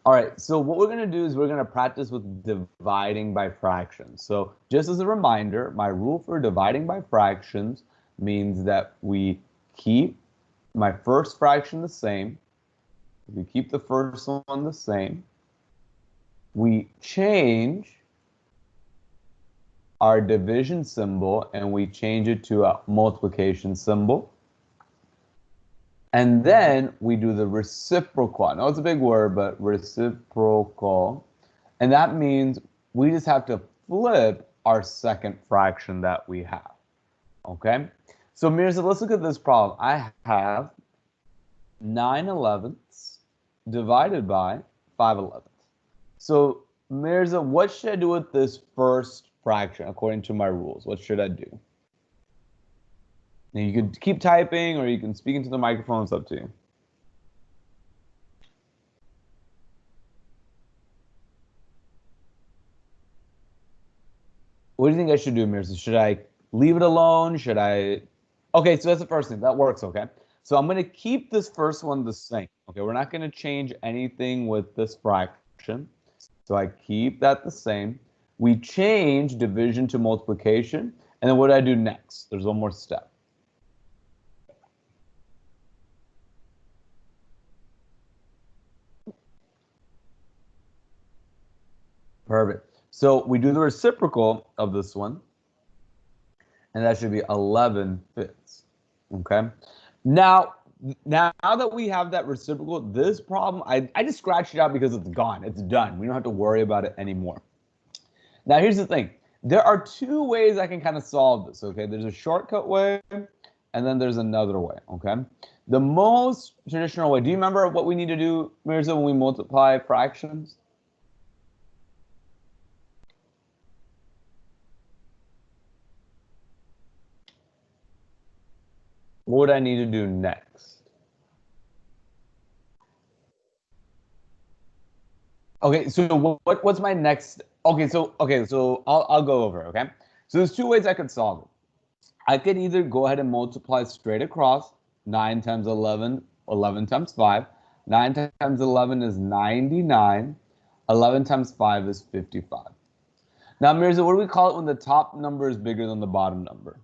All right, so what we're going to do is we're going to practice with dividing by fractions. So just as a reminder, my rule for dividing by fractions means that we keep my first fraction the same. We keep the first one the same. We change our division symbol and we change it to a multiplication symbol. And then we do the reciprocal. I know it's a big word, but reciprocal. And that means we just have to flip our second fraction that we have. Okay? So Mirza, let's look at this problem. I have 9/11 divided by 5/11. So Mirza, what should I do with this first fraction according to my rules? What should I do? Now you could keep typing or you can speak into the microphone. It's up to you. What do you think I should do, Mirza? Should I leave it alone? Should I? Okay, so that's the first thing. That works, okay? So I'm going to keep this first one the same. Okay, we're not going to change anything with this fraction. So I keep that the same. We change division to multiplication. And then what do I do next? There's one more step. Perfect. So we do the reciprocal of this one, and that should be 11/5. Okay. Now that we have that reciprocal, this problem, I just scratched it out because it's gone. It's done. We don't have to worry about it anymore. Now, here's the thing. There are two ways I can kind of solve this, okay? There's a shortcut way, and then there's another way, okay? The most traditional way, do you remember what we need to do, Mirza, when we multiply fractions? What would I need to do next? Okay, so what's my next? Okay, so I'll go over, okay? So there's two ways I could solve it. I could either go ahead and multiply straight across, 9 times 11, 11 times 5. 9 times 11 is 99. 11 times 5 is 55. Now, Mirza, what do we call it when the top number is bigger than the bottom number?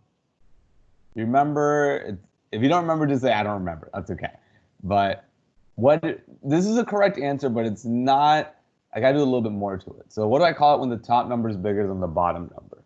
You remember? If you don't remember, just say, I don't remember. That's okay. But this is a correct answer, but it's not. I got to do a little bit more to it. So what do I call it when the top number is bigger than the bottom number?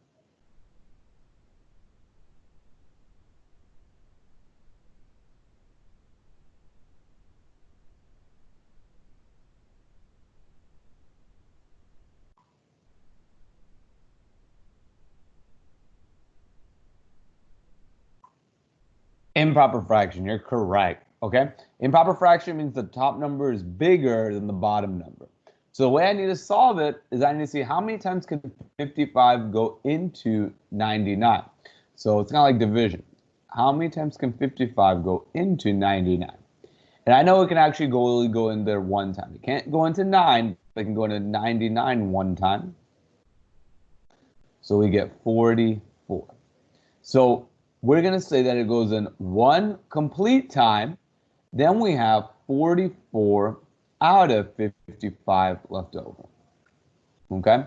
Improper fraction. You're correct. Okay. Improper fraction means the top number is bigger than the bottom number. So the way I need to solve it is I need to see how many times can 55 go into 99. So it's kind of like division. How many times can 55 go into 99? And I know it can actually go in there one time. It can't go into 9, but it can go into 99 one time. So we get 44. So we're going to say that it goes in one complete time. Then we have 44 out of 55 left over. Okay?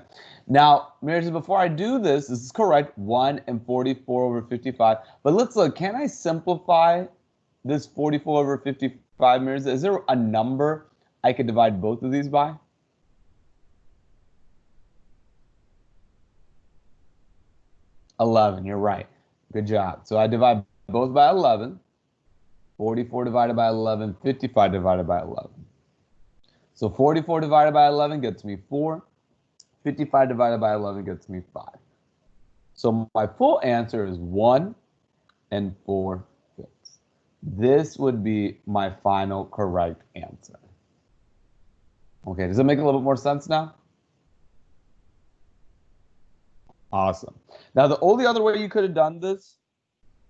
Now, Mirza, before I do this is correct, 1 and 44 over 55. But let's look, can I simplify this 44 over 55, Mirza? Is there a number I could divide both of these by? $11, you're right. Good job. So I divide both by 11. 44 divided by 11, 55 divided by 11. So 44 divided by 11 gets me 4. 55 divided by 11 gets me 5. So my full answer is 1 and 4/5. This would be my final correct answer. Okay, does it make a little bit more sense now? Awesome. Now, the only other way you could have done this,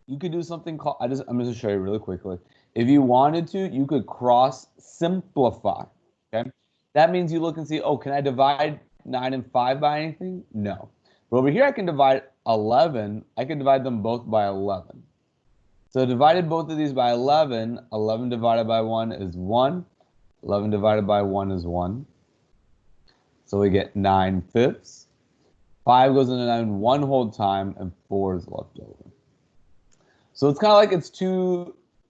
you could do something called, I'm going to show you really quickly. If you wanted to, you could cross simplify. Okay. That means you look and see, oh, can I divide 9 and 5 by anything? No. But over here, I can divide 11. I can divide them both by 11. So divided both of these by 11, 11 divided by 1 is 1. 11 divided by 1 is 1. So we get 9/5. 5 goes into 9 one whole time, and 4 is left over. So it's kind of like it's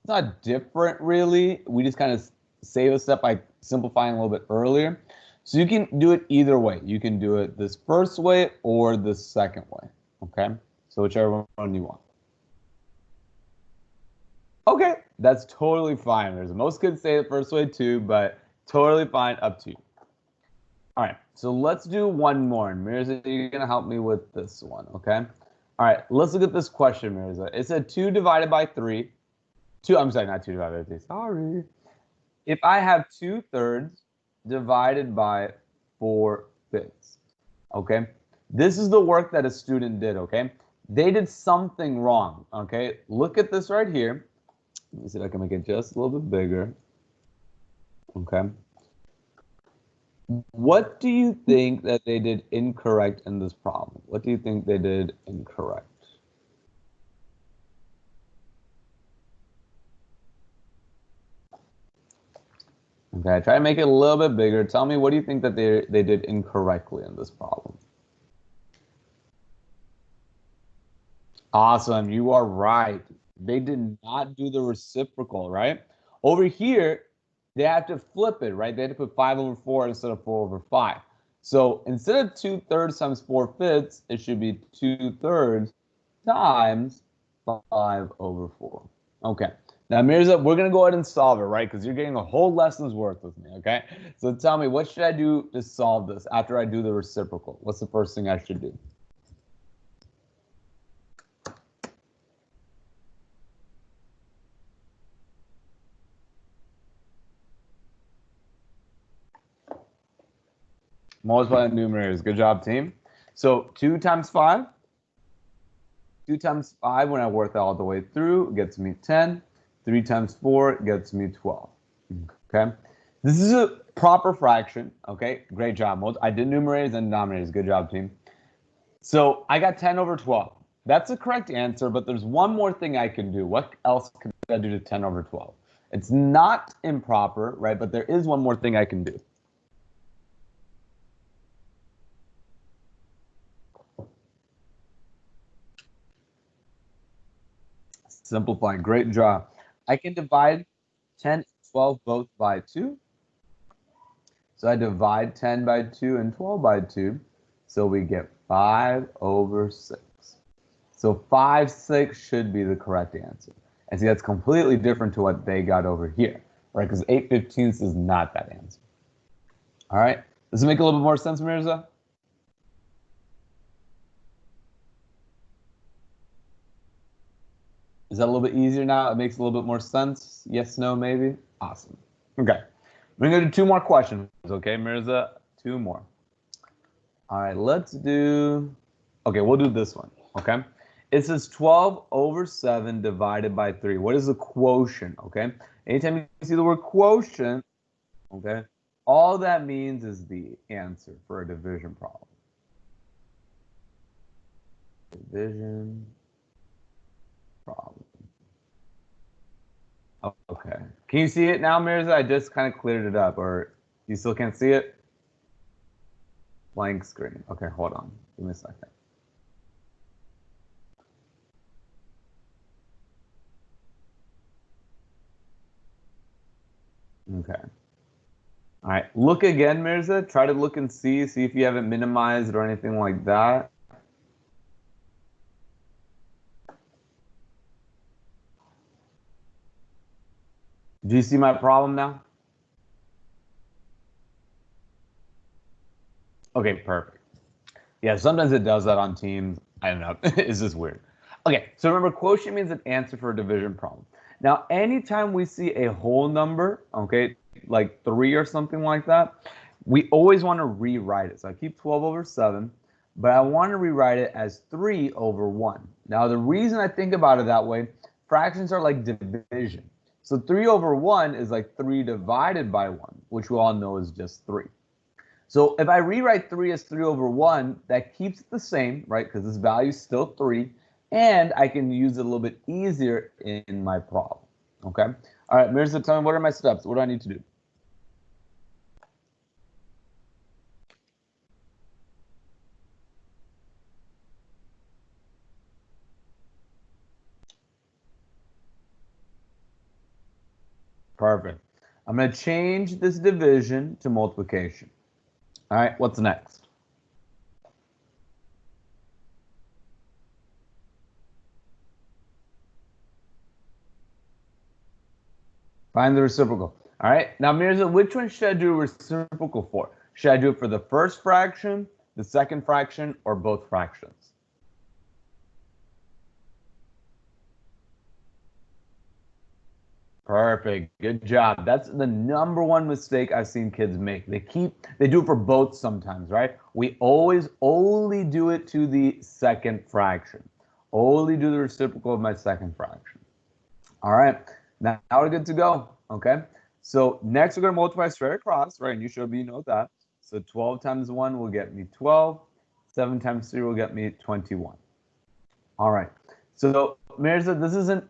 not different really. We just kind of save a step by simplifying a little bit earlier. So you can do it either way. You can do it this first way or the second way, okay? So whichever one you want. Okay, that's totally fine. Most kids say it first way too, but totally fine, up to you. All right, so let's do one more. And Mirza, you're gonna help me with this one, okay? All right, let's look at this question, Mirza. It said 2 divided by 3. I'm sorry, not 2 divided by 3, sorry. If I have 2/3 divided by 4/5, okay? This is the work that a student did, okay? They did something wrong, okay? Look at this right here. Let me see if I can make it just a little bit bigger. Okay. What do you think that they did incorrect in this problem? What do you think they did incorrect? Okay, try to make it a little bit bigger. Tell me, what do you think that they did incorrectly in this problem? Awesome, you are right. They did not do the reciprocal, right? Over here, they have to flip it, right? They had to put 5/4 instead of 4/5. So instead of 2/3 times 4/5, it should be 2/3 times 5/4. Okay. Now, Mirza, we're going to go ahead and solve it, right? Because you're getting a whole lesson's worth with me, okay? So tell me, what should I do to solve this after I do the reciprocal? What's the first thing I should do? Multiply the numerators. Good job, team. So 2 times 5. 2 times 5, when I work that all the way through, gets me 10. 3 times 4 gets me 12. Okay? This is a proper fraction. Okay? Great job. I did numerators and denominators. Good job, team. So I got 10/12. That's the correct answer, but there's one more thing I can do. What else can I do to 10/12? It's not improper, right? But there is one more thing I can do. Simplify. Great job. I can divide 10 and 12 both by 2. So I divide 10 by 2 and 12 by 2. So we get 5/6. So 5/6 should be the correct answer. And see, that's completely different to what they got over here, right? Because 8/15 is not that answer. All right. Does it make a little bit more sense, Mirza? Is that a little bit easier now? It makes a little bit more sense? Yes, no, maybe? Awesome. Okay. We're going to do 2 more questions, okay, Mirza? 2 more. All right, let's do... Okay, we'll do this one, okay? It says 12/7 divided by 3. What is the quotient, okay? Anytime you see the word quotient, okay, all that means is the answer for a division problem. Division problem. Okay. Can you see it now, Mirza? I just kind of cleared it up, or you still can't see it? Blank screen. Okay, hold on. Give me a second. Okay. All right. Look again, Mirza. Try to look and see if you haven't minimized or anything like that. Do you see my problem now? Okay, perfect. Yeah, sometimes it does that on Teams. I don't know. It's just weird. Okay, so remember, quotient means an answer for a division problem. Now, anytime we see a whole number, okay, like 3 or something like that, we always want to rewrite it. So I keep 12/7, but I want to rewrite it as 3/1. Now, the reason I think about it that way, fractions are like division. So 3/1 is like 3 divided by 1, which we all know is just 3. So if I rewrite 3 as 3/1, that keeps it the same, right? Because this value is still 3, and I can use it a little bit easier in my problem, okay? All right, Mirza, tell me, what are my steps? What do I need to do? Perfect. I'm going to change this division to multiplication. All right, what's next? Find the reciprocal. All right, now Mirza, which one should I do a reciprocal for? Should I do it for the first fraction, the second fraction, or both fractions? Perfect. Good job. That's the number one mistake I've seen kids make. They do it for both sometimes, right? We always only do it to the second fraction. Only do the reciprocal of my second fraction. All right. Now we're good to go. Okay. So next we're going to multiply straight across, right? And you should be know that. So 12 times 1 will get me 12. 7 times 3 will get me 21. All right. So Mirza,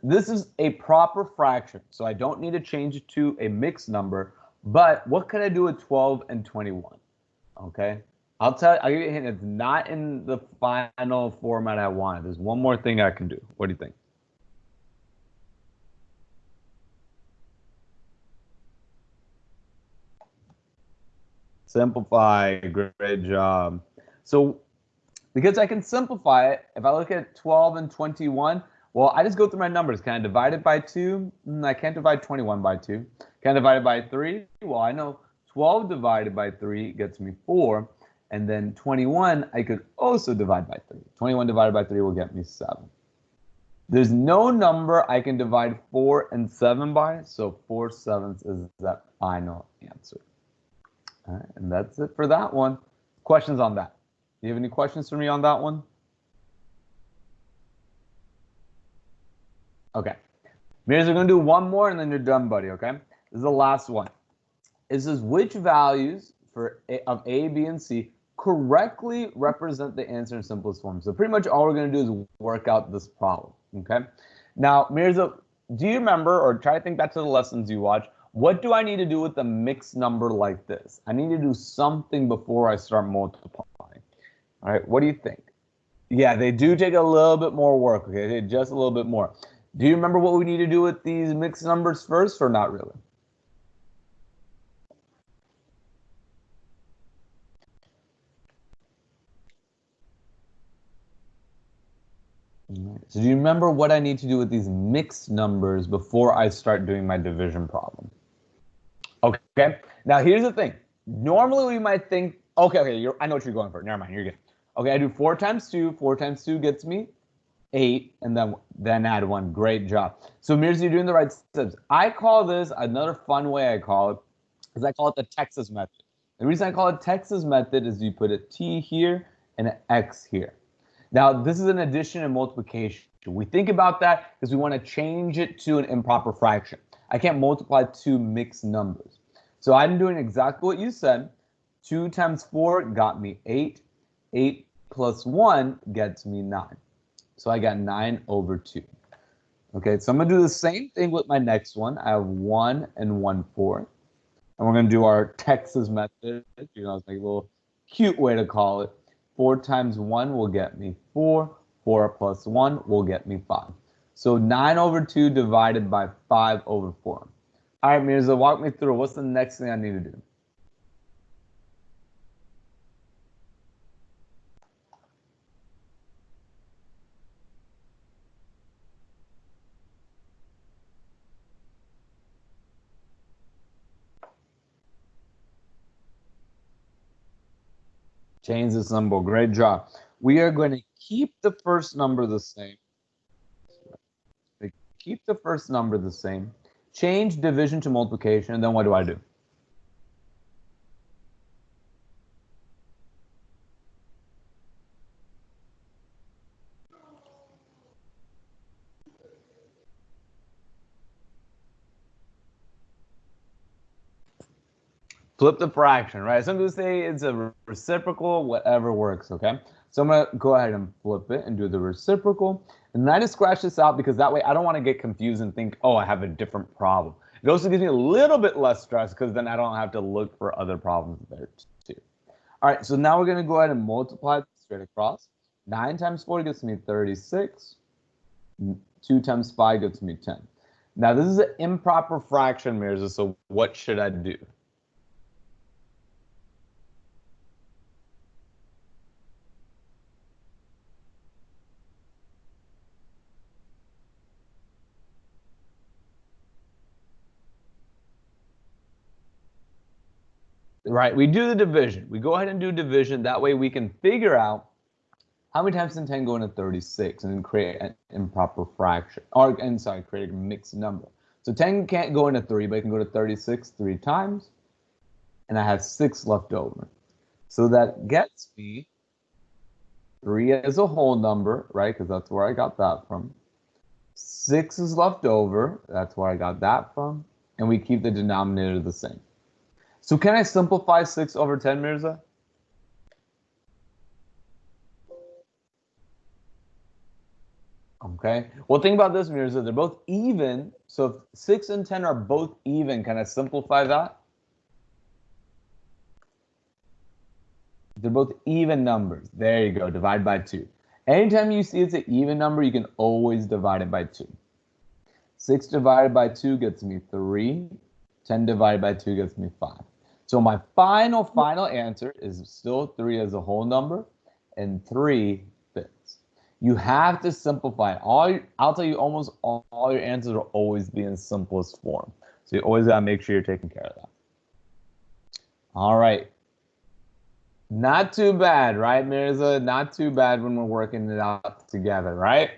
this is a proper fraction. So I don't need to change it to a mixed number. But what could I do with 12 and 21? Okay. I'll give you a hint. It's not in the final format I wanted. There's one more thing I can do. What do you think? Simplify. Great job. So because I can simplify it, if I look at 12 and 21, well, I just go through my numbers. Can I divide it by 2? I can't divide 21 by 2. Can I divide it by 3? Well, I know 12 divided by 3 gets me 4. And then 21, I could also divide by 3. 21 divided by 3 will get me 7. There's no number I can divide 4 and 7 by, so 4/7 is that final answer. All right, and that's it for that one. Questions on that? Do you have any questions for me on that one? Okay. Mirza, we're going to do one more and then you're done, buddy, okay? This is the last one. It says which values of A, B, and C correctly represent the answer in simplest form. So pretty much all we're going to do is work out this problem, okay? Now, Mirza, do you remember, or try to think back to the lessons you watched, what do I need to do with a mixed number like this? I need to do something before I start multiplying. All right, what do you think? Yeah, they do take a little bit more work, okay? Just a little bit more. Do you remember what we need to do with these mixed numbers first, or not really? So do you remember what I need to do with these mixed numbers before I start doing my division problem? Okay, now here's the thing. Normally we might think, okay, I know what you're going for. Never mind, you're good. Okay, I do 4 times 2. 4 times 2 gets me 8, and then add 1. Great job. So Mirza, you're doing the right steps. I call this, another fun way I call it, is I call it the Texas method. The reason I call it Texas method is you put a T here and an X here. Now, this is an addition and multiplication. We think about that because we want to change it to an improper fraction. I can't multiply two mixed numbers. So I'm doing exactly what you said. 2 times 4 got me 8. 8 plus 1 gets me 9. So I got 9/2. Okay, so I'm going to do the same thing with my next one. I have 1 and 1/4. And we're going to do our Texas method. It's like a little cute way to call it. 4 times 1 will get me 4. 4 plus 1 will get me 5. So 9/2 divided by 5/4. All right, Mirza, walk me through. What's the next thing I need to do? Change the symbol. Great job. We are going to keep the first number the same. Keep the first number the same. Change division to multiplication, and then what do I do? Flip the fraction, right? Some people say it's a reciprocal, whatever works, okay? So I'm going to go ahead and flip it and do the reciprocal. And I just scratch this out because that way I don't want to get confused and think, oh, I have a different problem. It also gives me a little bit less stress because then I don't have to look for other problems there too. All right, so now we're going to go ahead and multiply straight across. 9 times 4 gets me 36. 2 times 5 gets me 10. Now, this is an improper fraction, Mirza, so what should I do? Right, we do the division. We go ahead and do division. That way we can figure out how many times can 10 go into 36 and then create an improper fraction. Create a mixed number. So 10 can't go into 3, but it can go to 36 3 times. And I have 6 left over. So that gets me 3 as a whole number, right? Because that's where I got that from. 6 is left over. That's where I got that from. And we keep the denominator the same. So can I simplify 6 over 10, Mirza? Okay. Well, think about this, Mirza. They're both even. So if 6 and 10 are both even, can I simplify that? They're both even numbers. There you go. Divide by 2. Anytime you see it's an even number, you can always divide it by 2. 6 divided by 2 gets me 3. 10 divided by 2 gets me 5. So my final answer is still 3 as a whole number, and 3 fits. You have to simplify it. I'll tell you, almost all your answers will always be in simplest form. So you always got to make sure you're taking care of that. All right. Not too bad, right, Mirza? Not too bad when we're working it out together, right?